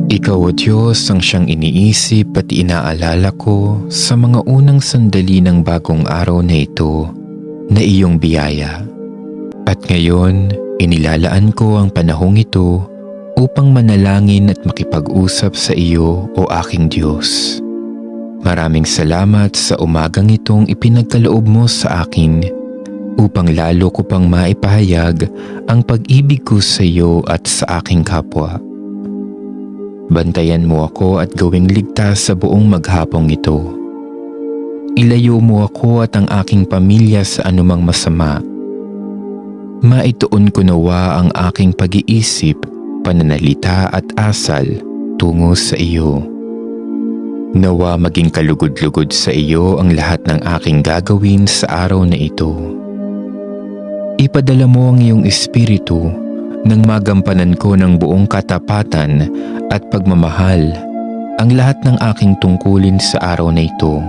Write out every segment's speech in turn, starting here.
Ikaw, O Diyos, ang siyang iniisip at inaalala ko sa mga unang sandali ng bagong araw na ito na iyong biyaya. At ngayon, inilalaan ko ang panahong ito upang manalangin at makipag-usap sa iyo, O aking Diyos. Maraming salamat sa umagang itong ipinagkaloob mo sa akin upang lalo ko pang maipahayag ang pag-ibig ko sa iyo at sa aking kapwa. Bantayan mo ako at gawing ligtas sa buong maghapong ito. Ilayo mo ako at ang aking pamilya sa anumang masama. Maituon ko nawa ang aking pag-iisip, pananalita at asal tungo sa iyo. Nawa maging kalugod-lugod sa iyo ang lahat ng aking gagawin sa araw na ito. Ipadala mo ang iyong espiritu nang magampanan ko ng buong katapatan at pagmamahal ang lahat ng aking tungkulin sa araw na ito.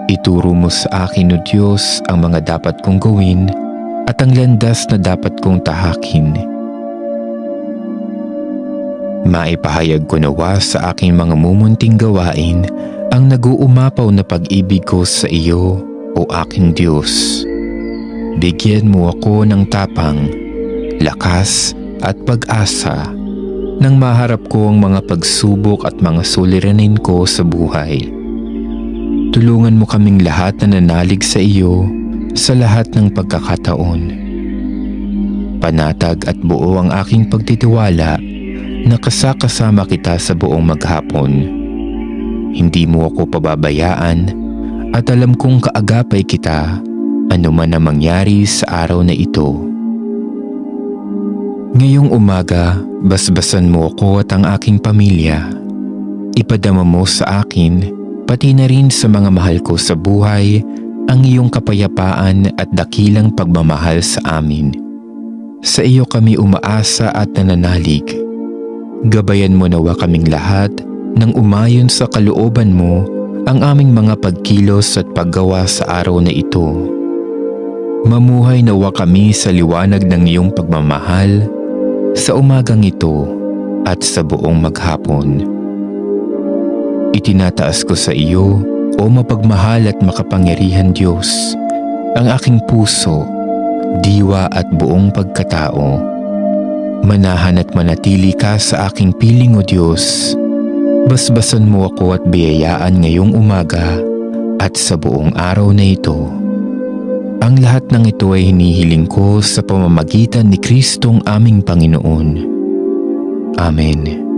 Ituro mo sa akin, O Diyos, ang mga dapat kong gawin at ang landas na dapat kong tahakin. Maipahayag ko nawa sa aking mga mumunting gawain ang nag-uumapaw na pag-ibig ko sa iyo, O aking Diyos. Bigyan mo ako ng tapang, lakas at pag-asa nang maharap ko ang mga pagsubok at mga suliranin ko sa buhay. Tulungan mo kaming lahat na nanalig sa iyo sa lahat ng pagkakataon. Panatag at buo ang aking pagtitiwala na kasama kita sa buong maghapon. Hindi mo ako pababayaan at alam kong kaagapay kita anuman ang mangyari sa araw na ito. Ngayong umaga, basbasan mo ako at ang aking pamilya. Ipadama mo sa akin, pati na rin sa mga mahal ko sa buhay, ang iyong kapayapaan at dakilang pagmamahal sa amin. Sa iyo kami umaasa at nananalig. Gabayan mo nawa kaming lahat nang umayon sa kalooban mo ang aming mga pagkilos at paggawa sa araw na ito. Mamuhay nawa kami sa liwanag ng iyong pagmamahal sa umagang ito at sa buong maghapon. Itinataas ko sa iyo, O mapagmahal at makapangyarihan Diyos, ang aking puso, diwa at buong pagkatao. Manahan at manatili ka sa aking piling, O Diyos. Basbasan mo ako at biyayaan ngayong umaga at sa buong araw na ito. Ang lahat ng ito ay hinihiling ko sa pamamagitan ni Kristong aming Panginoon. Amen.